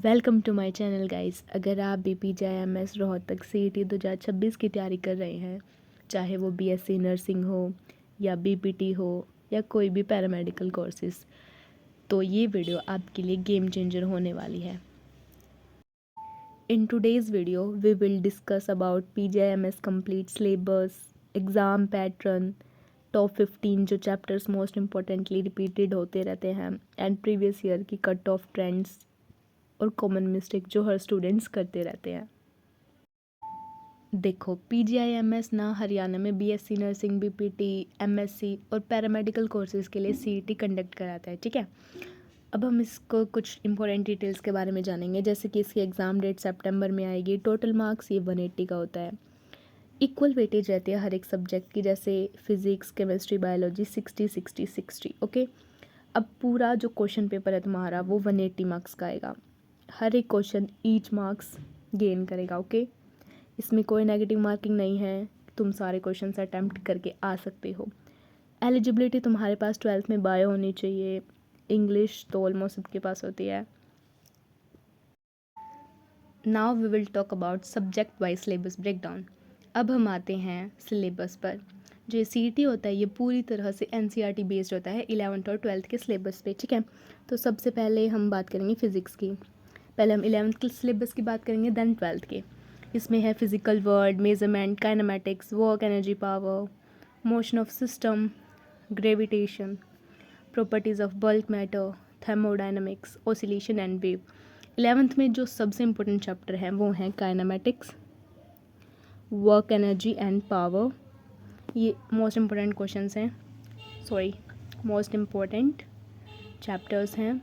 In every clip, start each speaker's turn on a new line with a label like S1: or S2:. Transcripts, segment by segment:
S1: Welcome to my channel guys. अगर आप BPJIMS Rohtak CET 2026 की तैयारी कर रहे हैं, चाहे वो BSc नर्सिंग हो या BPT हो या कोई भी पैरामेडिकल कोर्सेज, तो ये वीडियो आपके लिए गेम चेंजर होने वाली है। In today's video we will discuss about PJIMS complete syllabus, exam pattern, top 15 जो चैप्टर्स मोस्ट इम्पॉर्टेंटली रिपीटेड होते रहते हैं एंड प्रीवियस ईयर की कट ऑफ ट्रेंड्स और कॉमन मिस्टेक जो हर स्टूडेंट्स करते रहते हैं। देखो, PGIMS ना हरियाणा में BSc नर्सिंग, BPT, MSc और पैरामेडिकल कोर्सेज़ के लिए CET कंडक्ट कराता है। ठीक है, अब हम इसको कुछ इंपॉर्टेंट डिटेल्स के बारे में जानेंगे, जैसे कि इसकी एग्ज़ाम डेट सितंबर में आएगी। टोटल मार्क्स ये 180 का होता है। इक्वल वेटेज रहती है हर एक सब्जेक्ट की, जैसे फिजिक्स, केमिस्ट्री, बायोलॉजी 60-60-60। ओके, अब पूरा जो क्वेश्चन पेपर है तुम्हारा वो 180 मार्क्स का आएगा। हर एक क्वेश्चन ईच मार्क्स गेन करेगा। ओके, इसमें कोई नेगेटिव मार्किंग नहीं है, तुम सारे क्वेश्चंस अटैम्प्ट करके आ सकते हो। एलिजिबिलिटी तुम्हारे पास 12th में बायो होनी चाहिए। इंग्लिश तो ऑलमोस्ट सबके पास होती है। Now we will talk about subject wise syllabus breakdown. अब हम आते हैं सिलेबस पर। जो ये CET होता है ये पूरी तरह से NCERT बेस्ड होता है 11th और 12th के सिलेबस पे। ठीक है, तो सबसे पहले हम बात करेंगे फिज़िक्स की। पहले हम 11th के सिलेबस की बात करेंगे, देन 12th के। इसमें है physical word, measurement, kinematics, work, energy, power, motion of system, gravitation, properties of bulk matter, thermodynamics, oscillation and wave. 11th में जो सबसे इम्पोर्टेंट चैप्टर हैं वो हैं kinematics, work, energy and power. ये मोस्ट इम्पोर्टेंट क्वेश्चंस हैं, मोस्ट इम्पोर्टेंट चैप्टर्स हैं।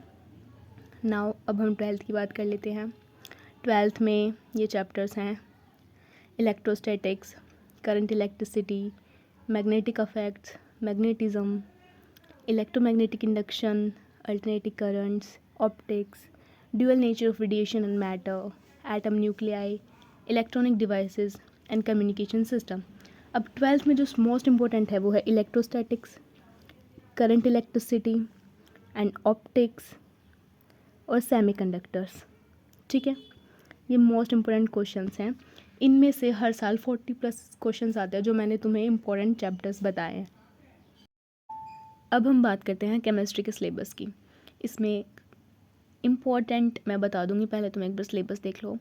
S1: Now अब हम 12th की बात कर लेते हैं। 12th में ये चैप्टर्स हैं electrostatics, current electricity, magnetic affects, magnetism, electromagnetic induction, alternating currents, optics, dual nature of radiation and matter, atom nuclei, electronic devices and communication system. अब 12th में जो मोस्ट इम्पोर्टेंट है वो है electrostatics, current electricity and optics और semiconductors. ठीक है, ये मोस्ट इम्पोर्टेंट क्वेश्चंस हैं। इनमें से हर साल 40+ क्वेश्चंस आते हैं जो मैंने तुम्हें इम्पोर्टेंट चैप्टर्स बताए हैं। अब हम बात करते हैं केमिस्ट्री के सिलेबस की। इसमें इम्पॉर्टेंट मैं बता दूंगी, पहले तुम एक बार सिलेबस देख लो।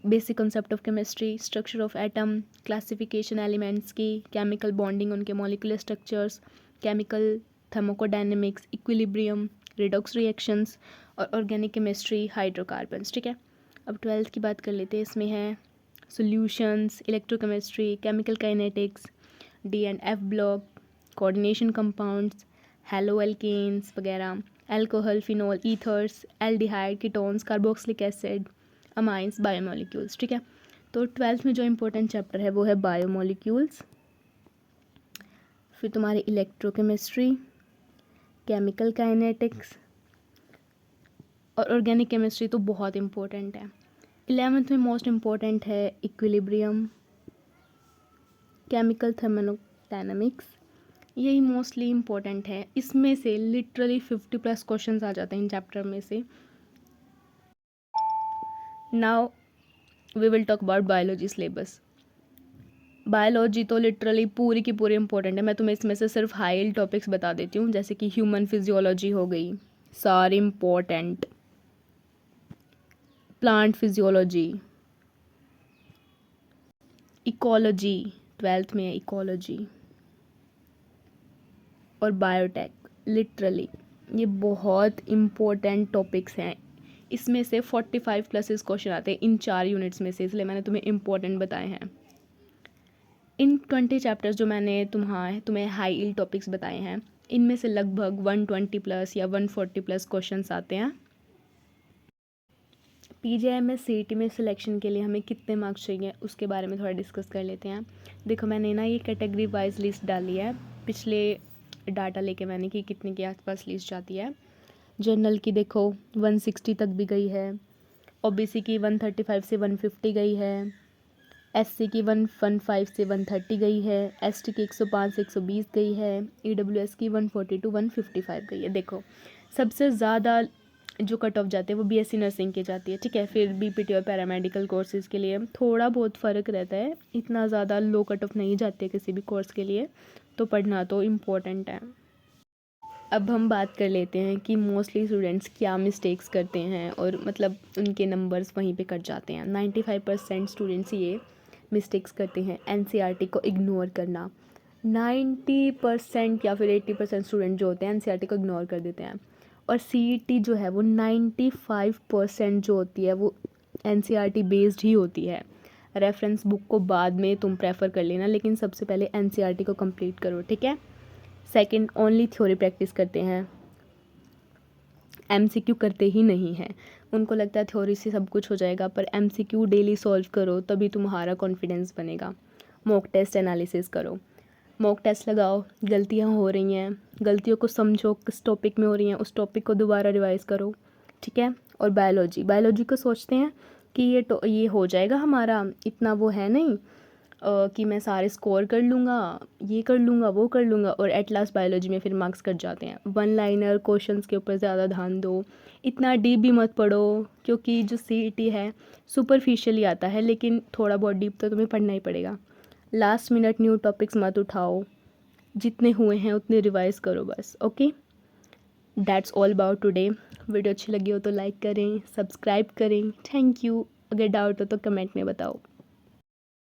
S1: Basic concept of chemistry, structure of atom, classification elements की, केमिकल बॉन्डिंग, उनके molecular structures, chemical thermodynamics, equilibrium, redox reactions और ऑर्गेनिक केमिस्ट्री, हाइड्रोकार्बन्स। ठीक है, अब 12th की बात कर लेते हैं। इसमें है solutions, electrochemistry, chemical kinetics, D&F block, coordination compounds, haloalkanes वगैरह, alcohol, phenol, ethers, aldehyde, ketones, carboxylic acid, amines, biomolecules. ठीक है, तो 12th में जो इम्पोर्टेंट चैप्टर है वो है बायोमोलिक्यूल्स। फिर तुम्हारी इलेक्ट्रोकेमिस्ट्री, केमिकल काइनेटिक्स और ऑर्गेनिक केमिस्ट्री तो बहुत इम्पोर्टेंट है। 11th में मोस्ट इम्पोर्टेंट है इक्विलिब्रियम, केमिकल थर्मोडायनेमिक्स, यही मोस्टली इम्पोर्टेंट है। इसमें से लिटरली 50+ क्वेश्चंस आ जाते हैं इन चैप्टर में से। Now we will talk about biology syllabus. Biology तो लिटरली पूरी की पूरी इम्पोर्टेंट है। मैं तुम्हें इसमें से सिर्फ हाई टॉपिक्स बता देती हूँ, जैसे कि ह्यूमन फिजियोलॉजी हो गई, सारी important, plant physiology, ecology, 12th में है इकोलॉजी और बायोटेक। लिटरली ये बहुत इम्पोर्टेंट टॉपिक्स हैं। इसमें से 45+ क्वेश्चन आते हैं इन 4 यूनिट्स में से, इसलिए मैंने तुम्हें इम्पोर्टेंट बताए हैं। इन 20 चैप्टर्स जो मैंने तुम्हें हाई इल टॉपिक्स बताए हैं, इनमें से लगभग 120+ या 140+ क्वेश्चंस आते हैं। PGIMS CET में सिलेक्शन के लिए हमें कितने मार्क्स चाहिए उसके बारे में थोड़ा डिस्कस कर लेते हैं। देखो, मैंने ना ये कैटेगरी वाइज लिस्ट डाली है, पिछले डाटा लेके मैंने कि कितने के आसपास लिस्ट जाती है। जनरल की देखो 160 तक भी गई है, OBC की 135 से 150 गई है, SC की 115 से 130 गई है, ST की 105 से 120 गई है, EWS की 140 to 155 गई है। देखो, सबसे ज़्यादा जो कट ऑफ जाते हैं वो बीएससी नर्सिंग की जाती है, ठीक है। फिर बीपीटी और पैरामेडिकल कोर्सेज़ के लिए थोड़ा बहुत फ़र्क रहता है, इतना ज़्यादा लो कट ऑफ नहीं जाती है किसी भी कोर्स के लिए, तो पढ़ना तो इम्पोर्टेंट है। अब हम बात कर लेते हैं कि मोस्टली स्टूडेंट्स क्या मिस्टेक्स करते हैं और मतलब उनके नंबर्स वहीं पे कट जाते हैं। 95% स्टूडेंट्स ये मिस्टेक्स करते हैं एनसीईआरटी को इग्नोर करना। 90% या फिर 80% स्टूडेंट जो होते हैं एनसीईआरटी को इग्नोर कर देते हैं। और सीईटी जो है वो 95% जो होती है वो एनसीईआरटी बेस्ड ही होती है। रेफरेंस बुक को बाद में तुम प्रेफर कर लेना, लेकिन सबसे पहले एनसीईआरटी को कंप्लीट करो, ठीक है। सेकंड, ओनली थ्योरी प्रैक्टिस करते हैं, एमसीक्यू करते ही नहीं हैं। उनको लगता है थ्योरी से सब कुछ हो जाएगा, पर एमसीक्यू डेली सॉल्व करो तभी तुम्हारा कॉन्फिडेंस बनेगा। मॉक टेस्ट एनालिसिस करो, मॉक टेस्ट लगाओ, गलतियाँ हो रही हैं, गलतियों को समझो, किस टॉपिक में हो रही हैं, उस टॉपिक को दोबारा रिवाइज़ करो, ठीक है। और बायोलॉजी को सोचते हैं कि ये हो जाएगा हमारा, इतना वो है नहीं कि मैं सारे स्कोर कर लूँगा, ये कर लूँगा, वो कर लूँगा, और एट लास्ट बायोलॉजी में फिर मार्क्स कट जाते हैं। वन लाइनर क्वेश्चंस के ऊपर ज़्यादा ध्यान दो, इतना डीप भी मत पढ़ो, क्योंकि जो सीईटी है सुपरफिशियली आता है, लेकिन थोड़ा बहुत डीप तो तुम्हें पढ़ना ही पड़ेगा। लास्ट मिनट न्यू टॉपिक्स मत उठाओ, जितने हुए हैं उतने रिवाइज़ करो बस। Okay, that's all about today. Video अच्छी लगी हो तो लाइक करें, सब्सक्राइब करें। Thank you. अगर डाउट हो तो कमेंट में बताओ।